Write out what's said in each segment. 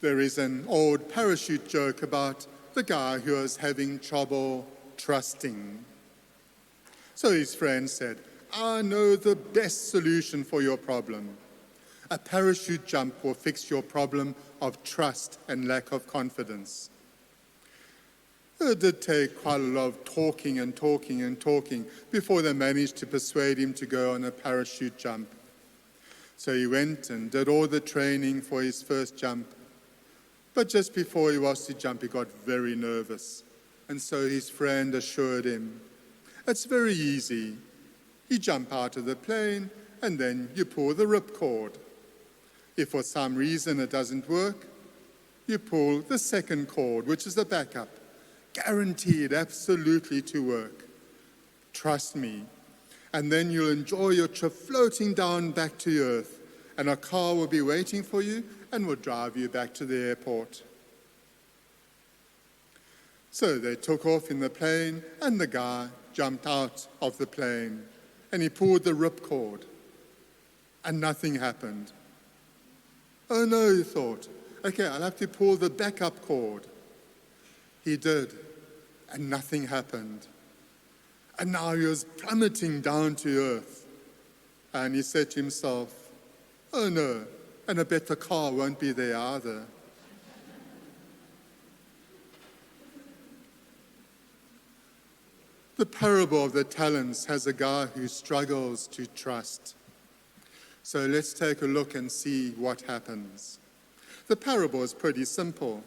There is an old parachute joke about the guy who was having trouble trusting. So his friend said, "I know the best solution for your problem. A parachute jump will fix your problem of trust and lack of confidence." It did take quite a lot of talking before they managed to persuade him to go on a parachute jump. So he went and did all the training for his first jump. But just before he was to jump, he got very nervous. And so his friend assured him, "It's very easy. You jump out of the plane and then you pull the ripcord. If for some reason it doesn't work, you pull the second cord, which is the backup. Guaranteed absolutely to work. Trust me. And then you'll enjoy your trip floating down back to Earth, and a car will be waiting for you and will drive you back to the airport." So they took off in the plane, and the guy jumped out of the plane, and he pulled the ripcord, and nothing happened. "Oh no," he thought. "Okay, I'll have to pull the backup cord." He did, and nothing happened. And now he was plummeting down to Earth. And he said to himself, "Oh no, and I bet the car won't be there either." The parable of the talents has a guy who struggles to trust. So let's take a look and see what happens. The parable is pretty simple.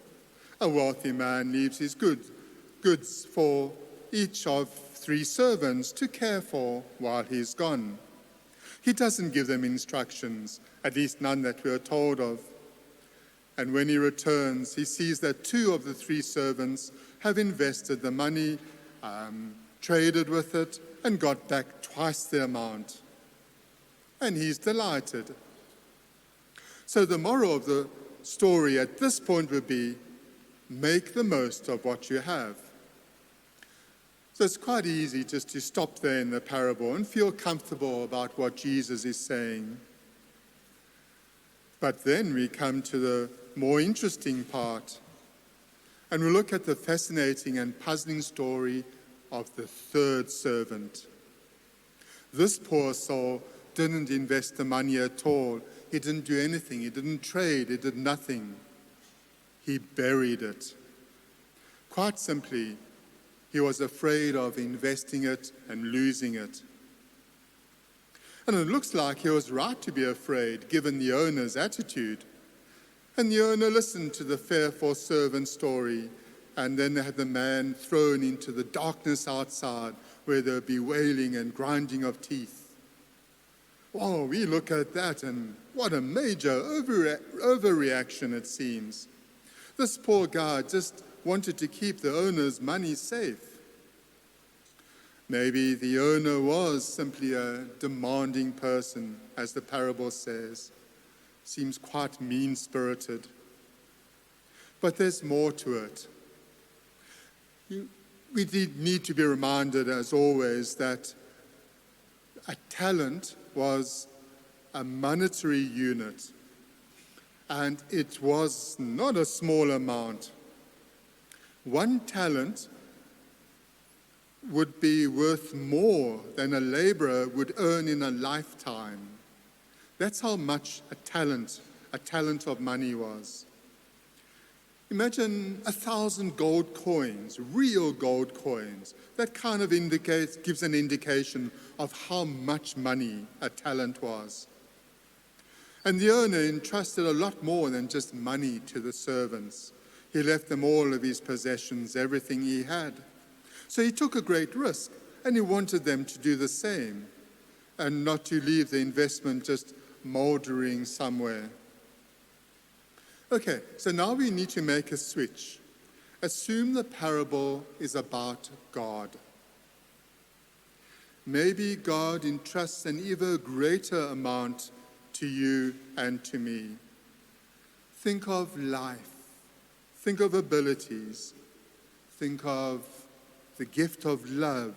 A wealthy man leaves his goods for each of 3 servants to care for while he's gone. He doesn't give them instructions, at least none that we are told of. And when he returns, he sees that 2 of the 3 servants have invested the money, traded with it, and got back twice the amount. And he's delighted. So the moral of the story at this point would be, make the most of what you have. So it's quite easy just to stop there in the parable and feel comfortable about what Jesus is saying. But then we come to the more interesting part, and we look at the fascinating and puzzling story of the 3rd servant. This poor soul didn't invest the money at all. He didn't do anything. He didn't trade. He did nothing. He buried it. Quite simply, he was afraid of investing it and losing it. And it looks like he was right to be afraid, given the owner's attitude. And the owner listened to the fearful servant story, and then they had the man thrown into the darkness outside, where there would be wailing and grinding of teeth. Oh, we look at that, and what a major overreaction it seems. This poor guy just wanted to keep the owner's money safe. Maybe the owner was simply a demanding person, as the parable says. Seems quite mean-spirited. But there's more to it. We need to be reminded, as always, that a talent was a monetary unit, and it was not a small amount. 1 talent would be worth more than a laborer would earn in a lifetime. That's how much a talent of money was. Imagine 1,000 gold coins, real gold coins. That kind of gives an indication of how much money a talent was. And the owner entrusted a lot more than just money to the servants. He left them all of his possessions, everything he had. So he took a great risk, and he wanted them to do the same, and not to leave the investment just moldering somewhere. Okay, so now we need to make a switch. Assume the parable is about God. Maybe God entrusts an even greater amount to you and to me. Think of life. Think of abilities. Think of the gift of love,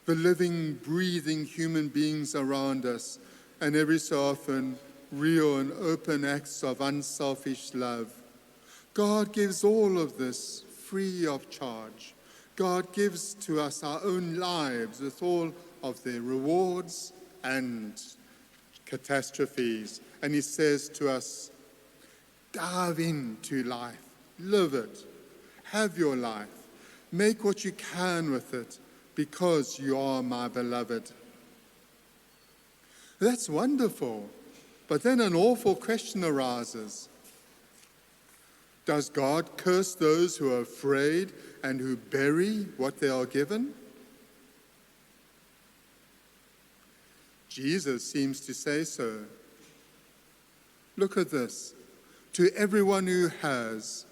the living, breathing human beings around us, and every so often, real and open acts of unselfish love. God gives all of this free of charge. God gives to us our own lives with all of their rewards and catastrophes. And he says to us, dive into life, live it, have your life, make what you can with it, because you are my beloved. That's wonderful. But then an awful question arises. Does God curse those who are afraid and who bury what they are given? Jesus seems to say so. Look at this. To everyone who has,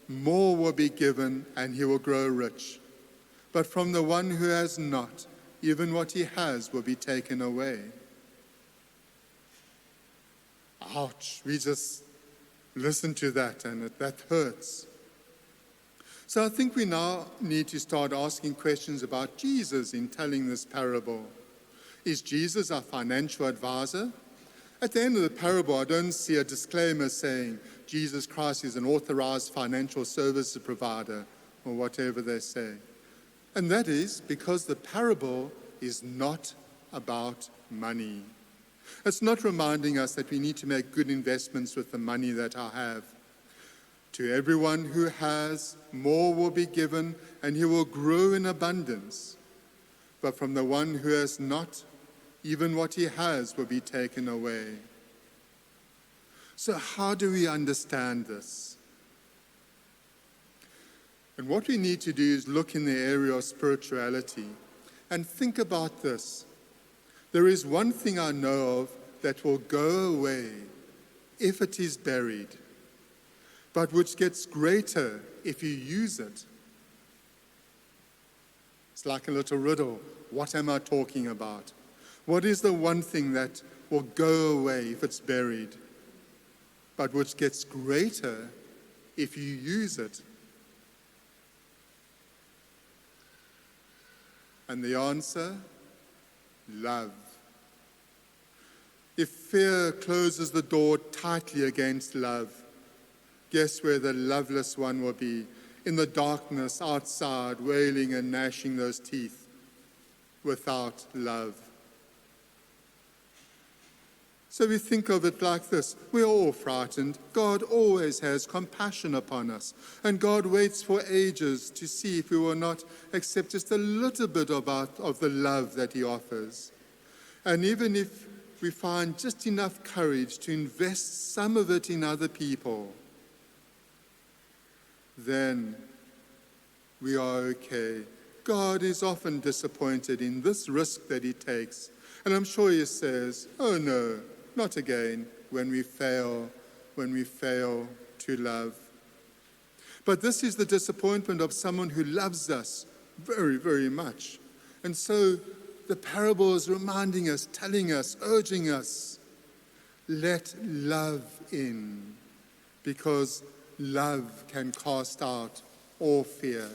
more will be given and he will grow rich. But from the one who has not, even what he has will be taken away. Ouch, we just listen to that and that hurts. So I think we now need to start asking questions about Jesus in telling this parable. Is Jesus our financial advisor? At the end of the parable, I don't see a disclaimer saying Jesus Christ is an authorized financial service provider or whatever they say. And that is because the parable is not about money. It's not reminding us that we need to make good investments with the money that I have. To everyone who has, more will be given, and he will grow in abundance. But from the one who has not, even what he has will be taken away. So how do we understand this? And what we need to do is look in the area of spirituality and think about this. There is one thing I know of that will go away if it is buried, but which gets greater if you use it. It's like a little riddle. What am I talking about? What is the one thing that will go away if it's buried, but which gets greater if you use it? And the answer? Love. If fear closes the door tightly against love, guess where the loveless one will be? In the darkness outside, wailing and gnashing those teeth without love. So we think of it like this. We're all frightened. God always has compassion upon us. And God waits for ages to see if we will not accept just a little bit of the love that he offers. And even if we find just enough courage to invest some of it in other people, then we are okay. God is often disappointed in this risk that he takes. And I'm sure he says, oh no, not again, when we fail to love. But this is the disappointment of someone who loves us very, very much. And so the parable is reminding us, telling us, urging us, let love in, because love can cast out all fear.